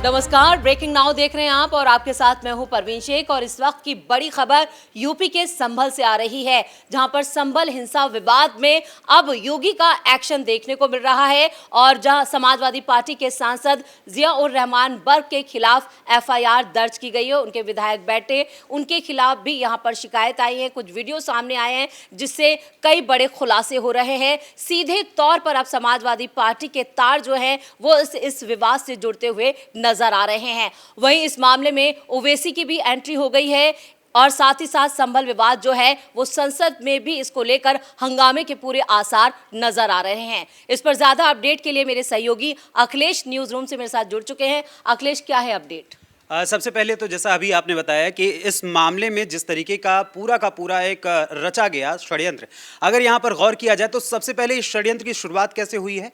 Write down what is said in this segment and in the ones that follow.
नमस्कार, breaking now देख रहे हैं आप और आपके साथ मैं हूं परवीन शेख। और इस वक्त की बड़ी खबर यूपी के संभल से आ रही है, जहां पर संभल हिंसा विवाद में अब योगी का एक्शन देखने को मिल रहा है और जहां समाजवादी पार्टी के सांसद जिया उर रहमान बर्क के खिलाफ एफआईआर दर्ज की गई है। उनके विधायक बैठे, उनके खिलाफ भी यहां पर शिकायत आई है, कुछ वीडियो सामने आए हैं जिससे कई बड़े खुलासे हो रहे हैं। सीधे तौर पर अब समाजवादी पार्टी के तार जो है वो इस विवाद से जुड़ते हुए नजर आ रहे हैं। वहीं इस मामले में ओवैसी की भी एंट्री हो गई है और साथ ही साथ संभल विवाद जो है वो संसद में भी इसको लेकर हंगामे के पूरे आसार नजर आ रहे हैं। इस पर ज्यादा अपडेट के लिए मेरे सहयोगी अखिलेश न्यूज रूम से मेरे साथ जुड़ चुके हैं। अखिलेश, क्या है अपडेट? सबसे पहले तो जैसा अभी आपने बताया कि इस मामले में जिस तरीके का पूरा एक रचा गया षड्यंत्र, अगर यहाँ पर गौर किया जाए तो सबसे पहले इस षड्यंत्र की शुरुआत कैसे हुई है।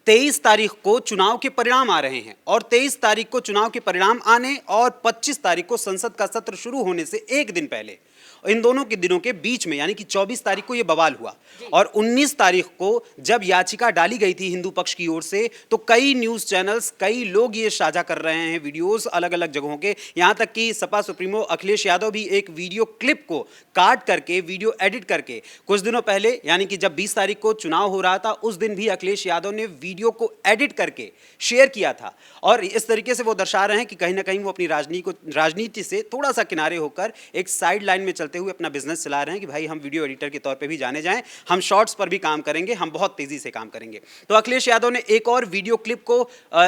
23 तारीख को चुनाव के परिणाम आ रहे हैं और 23 तारीख को चुनाव के परिणाम आने और 25 तारीख को संसद का सत्र शुरू होने से एक दिन पहले इन दोनों के दिनों के बीच में यानी कि 24 तारीख को यह बवाल हुआ और 19 तारीख को जब याचिका डाली गई थी हिंदू पक्ष की ओर से तो कई न्यूज़ चैनल्स, कई लोग ये साझा कर रहे हैं वीडियोस अलग अलग जगहों के। यहाँ तक कि सपा सुप्रीमो अखिलेश यादव भी एक वीडियो क्लिप को काट करके, वीडियो एडिट करके कुछ दिनों पहले यानी कि जब 20 तारीख को चुनाव हो रहा था उस दिन भी अखिलेश यादव ने वीडियो को एडिट करके शेयर किया था और इस तरीके से वो दर्शा रहे हैं कि कहीं ना कहीं वो अपनी राजनीति से थोड़ा सा किनारे होकर एक साइड लाइन में चलते हुए अपना बिजनेस चला रहे हैं कि भाई हम वीडियो एडिटर के तौर पे भी जाने जाएं, हम शॉर्ट्स पर भी काम करेंगे, हम बहुत तेजी से काम करेंगे। तो अखिलेश यादव ने एक और वीडियो क्लिप को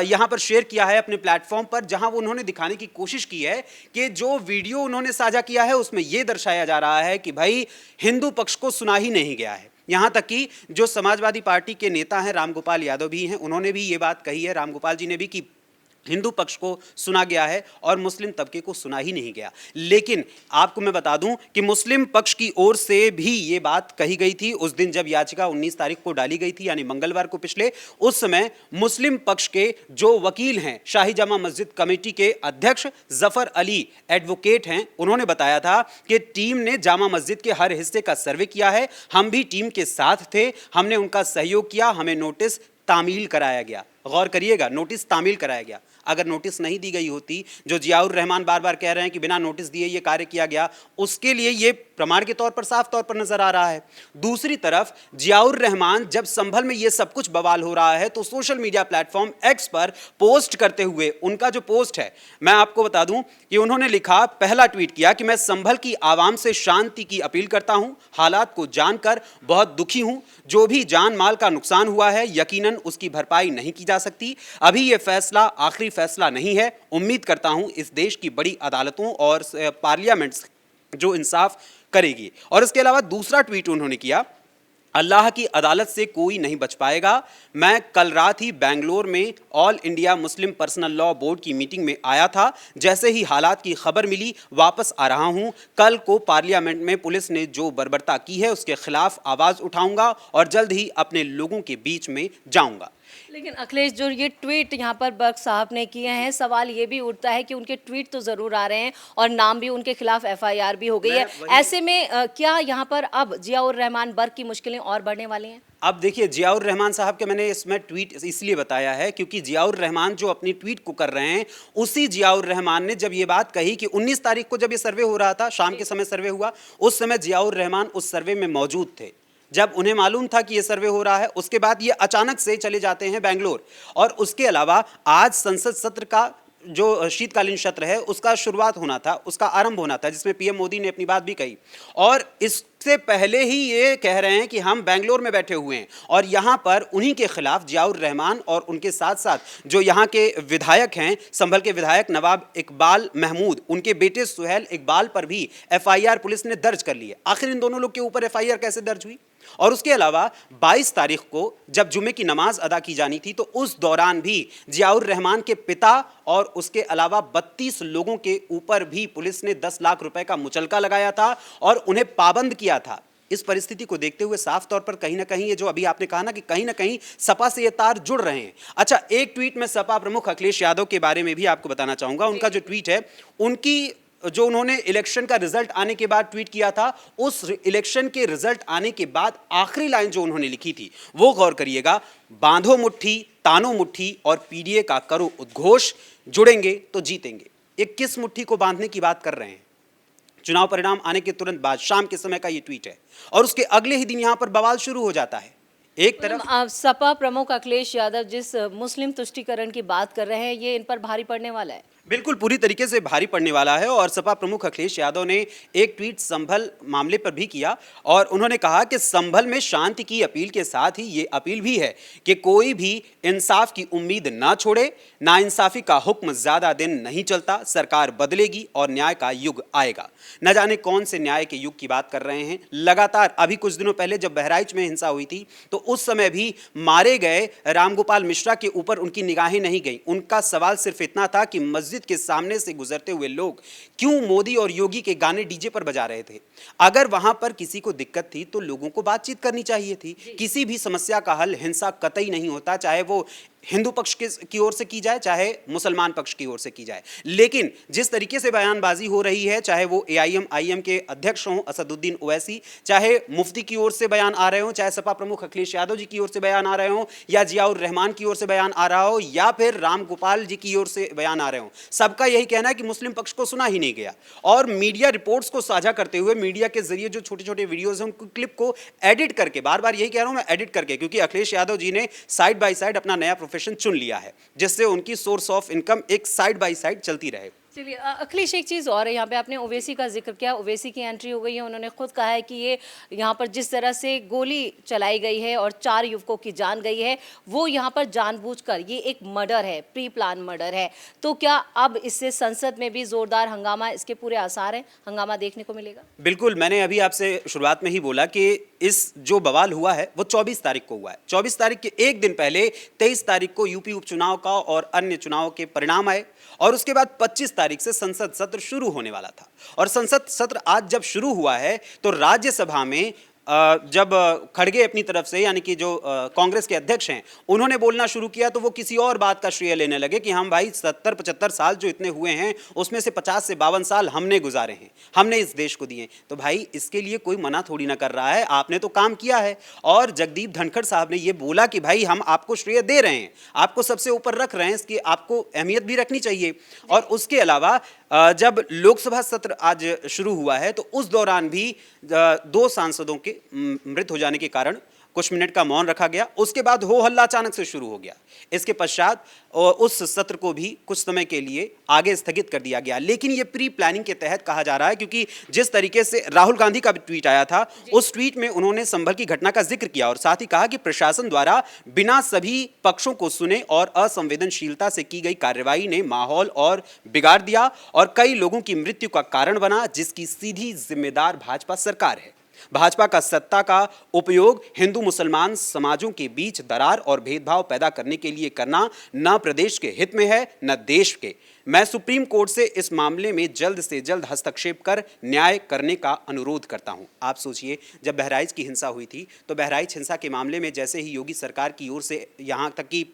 यहां पर शेयर किया है अपने प्लेटफॉर्म पर, जहां वो उन्होंने दिखाने की कोशिश की है कि जो वीडियो उन्होंने साझा किया है उसमें यह दर्शाया जा रहा है कि भाई हिंदू पक्ष को सुना ही नहीं गया है। यहां तक कि जो समाजवादी पार्टी के नेता हैं रामगोपाल यादव भी हैं, उन्होंने भी ये बात कही है, रामगोपाल जी ने भी, कि हिंदू पक्ष को सुना गया है और मुस्लिम तबके को सुना ही नहीं गया। लेकिन आपको मैं बता दूं कि मुस्लिम पक्ष की ओर से भी ये बात कही गई थी उस दिन जब याचिका 19 तारीख को डाली गई थी यानी मंगलवार को पिछले। उस समय मुस्लिम पक्ष के जो वकील हैं, शाही जामा मस्जिद कमेटी के अध्यक्ष जफर अली एडवोकेट हैं, उन्होंने बताया था कि टीम ने जामा मस्जिद के हर हिस्से का सर्वे किया है, हम भी टीम के साथ थे, हमने उनका सहयोग किया, हमें नोटिस तामील कराया गया। गौर करिएगा, नोटिस तामील कराया गया। अगर नोटिस नहीं दी गई होती, जो जिया उर रहमान बार बार कह रहे हैं कि बिना नोटिस दिए ये कार्य किया गया, उसके लिए ये प्रमाण के तौर पर साफ तौर पर नजर आ रहा है। दूसरी तरफ जिया उर रहमान जब संभल में ये सब कुछ बवाल हो रहा है तो सोशल मीडिया प्लेटफॉर्म एक्स पर पोस्ट करते हुए, उनका जो पोस्ट है मैं आपको बता दूं कि उन्होंने लिखा, पहला ट्वीट किया कि मैं संभल की आवाम से शांति की अपील करता हूं, हालात को जानकर बहुत दुखी हूं, जो भी जान माल का नुकसान हुआ है यकीनन उसकी भरपाई नहीं की जा सकती। अभी यह फैसला आखिरी फैसला नहीं है, उम्मीद करता हूं इस देश की बड़ी अदालतों और पार्लियामेंट्स जो इंसाफ करेगी। और इसके अलावा दूसरा ट्वीट उन्होंने किया, अल्लाह की अदालत से कोई नहीं बच पाएगा। मैं कल रात ही बेंगलोर में all India Muslim personal law board की मीटिंग में आया था, जैसे ही हालात की खबर मिली वापस आ रहा हूं। कल को पार्लियामेंट में पुलिस ने जो बर्बरता की है उसके खिलाफ आवाज उठाऊंगा और जल्द ही अपने लोगों के बीच में जाऊंगा। लेकिन अखिलेश, जो ये ट्वीट यहाँ पर बर्क साहब ने किए हैं, सवाल ये भी उठता है कि उनके ट्वीट तो जरूर आ रहे हैं और नाम भी उनके खिलाफ एफआईआर भी हो गई है। ऐसे में क्या यहाँ पर अब जिया उर रहमान बर्क की मुश्किलें और बढ़ने वाली हैं? अब देखिए, जिया उर रहमान साहब के मैंने इसमें ट्वीट इसलिए बताया है क्योंकि जिया उर रहमान जो अपनी ट्वीट को कर रहे हैं, उसी जिया उर रहमान ने जब ये बात कही कि 19 तारीख को जब ये सर्वे हो रहा था, शाम के समय सर्वे हुआ, उस समय जिया उर रहमान उस सर्वे में मौजूद थे। जब उन्हें मालूम था कि ये सर्वे हो रहा है, उसके बाद ये अचानक से चले जाते हैं बेंगलोर। और उसके अलावा आज संसद सत्र का जो शीतकालीन सत्र है उसका शुरुआत होना था, उसका आरंभ होना था, जिसमें पीएम मोदी ने अपनी बात भी कही और इससे पहले ही ये कह रहे हैं कि हम बेंगलोर में बैठे हुए हैं और यहाँ पर उन्हीं के खिलाफ जिया उर रहमान और उनके साथ साथ जो यहाँ के विधायक हैं, संभल के विधायक नवाब इकबाल महमूद, उनके बेटे सुहेल इकबाल पर भी एफआईआर पुलिस ने दर्ज कर ली है। आखिर इन दोनों लोग के ऊपर एफआईआर कैसे दर्ज हुई? और उसके अलावा 22 तारीख को जब जुमे की नमाज अदा की जानी थी तो उस दौरान भी जिया उर रहमान के पिता और उसके अलावा 32 लोगों के ऊपर भी पुलिस ने 10 लाख रुपए का मुचलका लगाया था और उन्हें पाबंद किया था। इस परिस्थिति को देखते हुए साफ तौर पर कहीं ना कहीं ये जो अभी आपने कहा ना कि कहीं ना कहीं सपा से ये तार जुड़ रहे हैं। अच्छा, एक ट्वीट में सपा प्रमुख अखिलेश यादव के बारे में भी आपको बताना चाहूंगा। उनका जो ट्वीट है, उनकी जो उन्होंने इलेक्शन का रिजल्ट आने के बाद ट्वीट किया था, उस इलेक्शन के रिजल्ट आने के बाद आखिरी लाइन जो उन्होंने लिखी थी वो गौर करिएगा, बांधो मुट्ठी, तानो मुट्ठी और पीडीए का करो उद्घोष, जुड़ेंगे तो जीतेंगे। ये किस मुट्ठी को बांधने की बात कर रहे हैं? चुनाव परिणाम आने के तुरंत बाद शाम के समय का ये ट्वीट है और उसके अगले ही दिन यहां पर बवाल शुरू हो जाता है। एक तरफ सपा प्रमुख अखिलेश यादव जिस मुस्लिम तुष्टीकरण की बात कर रहे हैं, ये इन पर भारी पड़ने वाला है। बिल्कुल पूरी तरीके से भारी पड़ने वाला है और सपा प्रमुख अखिलेश यादव ने एक ट्वीट संभल मामले पर भी किया और उन्होंने कहा कि संभल में शांति की अपील के साथ ही ये अपील भी है कि कोई भी इंसाफ की उम्मीद ना छोड़े, नाइंसाफी का हुक्म ज्यादा दिन नहीं चलता, सरकार बदलेगी और न्याय का युग आएगा। न जाने कौन से न्याय के युग की बात कर रहे हैं। लगातार अभी कुछ दिनों पहले जब बहराइच में हिंसा हुई थी तो उस समय भी मारे गए रामगोपाल मिश्रा के ऊपर उनकी निगाहें नहीं गई। उनका सवाल सिर्फ इतना था कि मस्जिद के सामने से गुजरते हुए लोग क्यों मोदी और योगी के गाने डीजे पर बजा रहे थे। अगर वहां पर किसी को दिक्कत थी तो लोगों को बातचीत करनी चाहिए थी। किसी भी समस्या का हल हिंसा कतई नहीं होता, चाहे वो हिंदू पक्ष की ओर से की जाए चाहे मुसलमान पक्ष की ओर से की जाए। लेकिन जिस तरीके से बयानबाजी हो रही है, चाहे वो AIM के अध्यक्ष हों असदुद्दीन ओवैसी, चाहे मुफ्ती की ओर से बयान आ रहे हों, चाहे सपा प्रमुख अखिलेश यादव जी की ओर से बयान आ रहे हों, या जियाउर रहमान की ओर से बयान आ रहा हो, या फिर राम गोपाल जी की ओर से बयान आ रहे हों, सबका यही कहना है कि मुस्लिम पक्ष को सुना ही नहीं गया। और मीडिया रिपोर्ट्स को साझा करते हुए मीडिया के जरिए जो छोटे छोटे वीडियोज हैं उनको क्लिप को एडिट करके, बार बार यही कह रहा हूं मैं, एडिट करके, क्योंकि अखिलेश यादव जी ने साइड बाय साइड अपना नया प्रोफेशन चुन लिया है जिससे उनकी सोर्स ऑफ इनकम एक साइड बाय साइड चलती रहे। चलिए अखिलेश, एक चीज़ और है, यहाँ पे आपने ओवैसी का जिक्र किया। ओवैसी की एंट्री हो गई है, उन्होंने खुद कहा है कि ये यहाँ पर जिस तरह से गोली चलाई गई है और 4 युवकों की जान गई है वो यहाँ पर जानबूझकर, ये एक मर्डर है, प्री प्लान मर्डर है। तो क्या अब इससे संसद में भी जोरदार हंगामा, इसके पूरे आसार हैं, हंगामा देखने को मिलेगा? बिल्कुल, मैंने अभी आपसे शुरुआत में ही बोला कि इस जो बवाल हुआ है वो 24 तारीख को हुआ है। 24 तारीख के एक दिन पहले 23 तारीख को यूपी उपचुनाव का और अन्य चुनाव के परिणाम आए और उसके बाद 25 तारीख से संसद सत्र शुरू होने वाला था। और संसद सत्र आज जब शुरू हुआ है तो राज्यसभा में जब खड़गे अपनी तरफ से, यानी कि जो कांग्रेस के अध्यक्ष हैं, उन्होंने बोलना शुरू किया तो वो किसी और बात का श्रेय लेने लगे कि हम भाई 70-75 साल जो इतने हुए हैं उसमें से 50 से 52 साल हमने गुजारे हैं, हमने इस देश को दिए। तो भाई इसके लिए कोई मना थोड़ी ना कर रहा है, आपने तो काम किया है। और जगदीप धनखड़ साहब ने ये बोला कि भाई हम आपको श्रेय दे रहे हैं, आपको सबसे ऊपर रख रहे हैं, इसकी आपको अहमियत भी रखनी चाहिए। और उसके अलावा जब लोकसभा सत्र आज शुरू हुआ है तो उस दौरान भी 2 सांसदों के मृत हो जाने के कारण कुछ मिनट का मौन रखा गया। उसके बाद हो हल्ला अचानक से शुरू हो गया। इसके पश्चात उस सत्र को भी कुछ समय के लिए आगे स्थगित कर दिया गया। लेकिन ये प्री प्लानिंग के तहत कहा जा रहा है, क्योंकि जिस तरीके से राहुल गांधी का भी ट्वीट आया था, उस ट्वीट में उन्होंने संभल की घटना का जिक्र किया और साथ ही कहा कि प्रशासन द्वारा बिना सभी पक्षों को सुने और असंवेदनशीलता से की गई कार्रवाई ने माहौल और बिगाड़ दिया और कई लोगों की मृत्यु का कारण बना, जिसकी सीधी जिम्मेदार भाजपा सरकार है। भाजपा का सत्ता का उपयोग हिंदू मुसलमान समाजों के बीच दरार और भेदभाव पैदा करने के लिए करना न प्रदेश के हित में है न देश के। मैं सुप्रीम कोर्ट से इस मामले में जल्द से जल्द हस्तक्षेप कर न्याय करने का अनुरोध करता हूं। आप सोचिए, जब बहराइच की हिंसा हुई थी तो बहराइच हिंसा के मामले में जैसे ही योगी सरकार की ओर से, यहां तक कि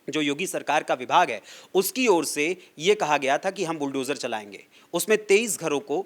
जो योगी सरकार का विभाग है उसकी ओर से यह कहा गया था कि हम बुलडोजर चलाएंगे, उसमें 23 घरों को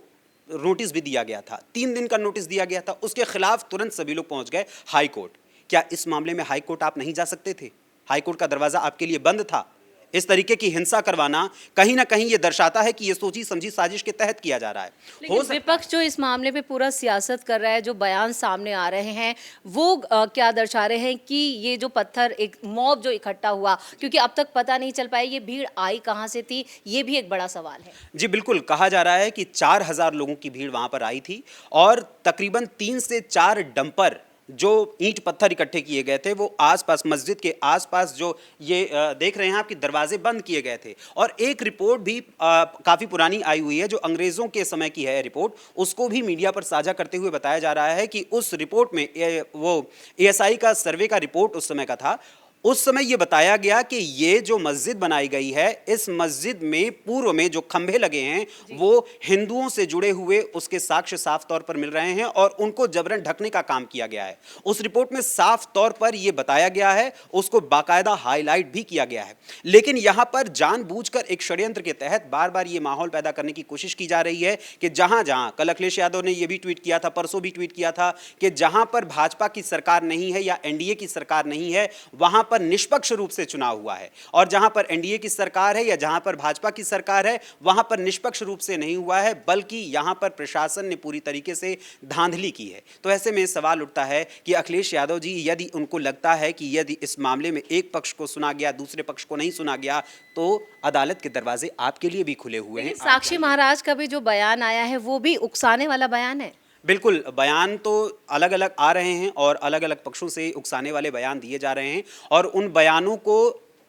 नोटिस भी दिया गया था, 3 दिन का नोटिस दिया गया था। उसके खिलाफ तुरंत सभी लोग पहुंच गए हाई कोर्ट। क्या इस मामले में हाई कोर्ट आप नहीं जा सकते थे? हाई कोर्ट का दरवाजा आपके लिए बंद था। इस तरीके की हिंसा करवाना कहीं ना कहीं ये दर्शाता है कि ये सोची समझी साजिश के तहत किया जा रहा है। लेकिन विपक्ष जो इस मामले पे पूरा सियासत कर रहा है, जो बयान सामने आ रहे हैं वो क्या दर्शा रहे हैं कि ये जो पत्थर, एक मॉब जो इकट्ठा हुआ, क्योंकि अब तक पता नहीं चल पाया ये भीड़ आई कहाँ से थी, ये भी एक बड़ा सवाल है। जी बिल्कुल, कहा जा रहा है कि 4000 लोगों की भीड़ वहां पर आई थी और तकरीबन 3 से 4 डंपर जो ईंट पत्थर इकट्ठे किए गए थे वो आसपास, मस्जिद के आसपास जो ये देख रहे हैं आपकी, दरवाजे बंद किए गए थे। और एक रिपोर्ट भी काफ़ी पुरानी आई हुई है जो अंग्रेज़ों के समय की है रिपोर्ट, उसको भी मीडिया पर साझा करते हुए बताया जा रहा है कि उस रिपोर्ट में वो ASI का सर्वे का रिपोर्ट उस समय का था, उस समय ये बताया गया कि ये जो मस्जिद बनाई गई है, इस मस्जिद में पूर्व में जो खंभे लगे हैं वो हिंदुओं से जुड़े हुए उसके साक्ष्य साफ तौर पर मिल रहे हैं और उनको जबरन ढकने का काम किया गया है। उस रिपोर्ट में साफ तौर पर यह बताया गया है, उसको बाकायदा हाईलाइट भी किया गया है। लेकिन यहां पर जानबूझकर एक षड्यंत्र के तहत बार बार ये माहौल पैदा करने की कोशिश की जा रही है कि जहां जहां, कल अखिलेश यादव ने यह भी ट्वीट किया था, परसों भी ट्वीट किया था कि जहां पर भाजपा की सरकार नहीं है या एनडीए की सरकार नहीं है, वहां पर निष्पक्ष रूप से चुनाव हुआ है, और जहां पर एनडीए की सरकार है या जहां पर भाजपा की सरकार है वहां पर निष्पक्ष रूप से नहीं हुआ है, बल्कि यहां पर प्रशासन ने पूरी तरीके से धांधली की है। तो ऐसे में सवाल उठता है कि अखिलेश यादव जी, यदि उनको लगता है कि यदि इस मामले में एक पक्ष को सुना गया, दूसरे पक्ष को नहीं सुना गया, तो अदालत के दरवाजे आपके लिए भी खुले हुए हैं। साक्षी महाराज का भी जो बयान आया है वो भी उकसाने वाला बयान है। बिल्कुल, बयान तो अलग अलग आ रहे हैं और अलग अलग पक्षों से उकसाने वाले बयान दिए जा रहे हैं, और उन बयानों को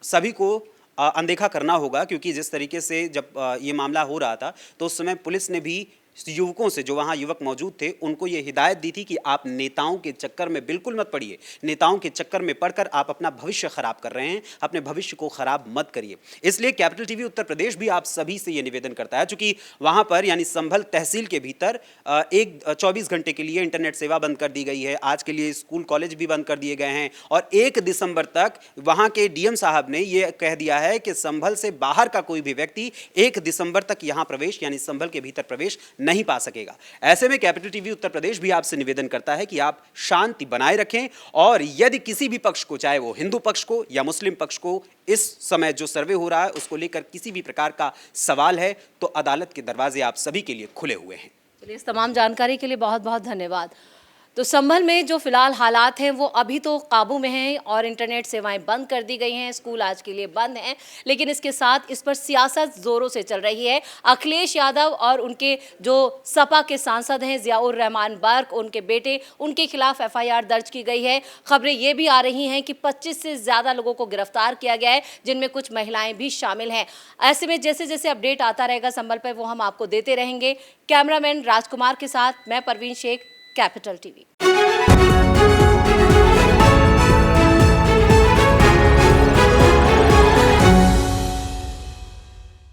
सभी को अनदेखा करना होगा, क्योंकि जिस तरीके से जब ये मामला हो रहा था तो उस समय पुलिस ने भी युवकों से, जो वहाँ युवक मौजूद थे, उनको ये हिदायत दी थी कि आप नेताओं के चक्कर में बिल्कुल मत पड़िए, नेताओं के चक्कर में पड़कर आप अपना भविष्य खराब कर रहे हैं, अपने भविष्य को खराब मत करिए। इसलिए कैपिटल टीवी उत्तर प्रदेश भी आप सभी से ये निवेदन करता है, चूंकि वहाँ पर यानी संभल तहसील के भीतर 24 घंटे के लिए इंटरनेट सेवा बंद कर दी गई है, आज के लिए स्कूल कॉलेज भी बंद कर दिए गए हैं, और 1 दिसंबर तक वहाँ के डीएम साहब ने ये कह दिया है कि संभल से बाहर का कोई भी व्यक्ति 1 दिसंबर तक यहाँ प्रवेश यानी संभल के भीतर प्रवेश नहीं पा सकेगा। ऐसे में कैपिटल टीवी उत्तर प्रदेश भी आपसे निवेदन करता है कि आप शांति बनाए रखें, और यदि किसी भी पक्ष को, चाहे वो हिंदू पक्ष को या मुस्लिम पक्ष को, इस समय जो सर्वे हो रहा है उसको लेकर किसी भी प्रकार का सवाल है तो अदालत के दरवाजे आप सभी के लिए खुले हुए हैं। चलिए, इस तमाम जानकारी के लिए बहुत बहुत धन्यवाद। तो संभल में जो फिलहाल हालात हैं वो अभी तो काबू में हैं और इंटरनेट सेवाएं बंद कर दी गई हैं, स्कूल आज के लिए बंद हैं, लेकिन इसके साथ इस पर सियासत जोरों से चल रही है। अखिलेश यादव और उनके जो सपा के सांसद हैं जियाउर रहमान बर्क, उनके बेटे, उनके खिलाफ एफआईआर दर्ज की गई है। खबरें ये भी आ रही हैं कि 25 से ज़्यादा लोगों को गिरफ्तार किया गया है, जिनमें कुछ महिलाएं भी शामिल हैं। ऐसे में जैसे जैसे अपडेट आता रहेगा संभल पर, वो हम आपको देते रहेंगे। कैमरामैन राजकुमार के साथ मैं परवीन शेख, कैपिटल टीवी।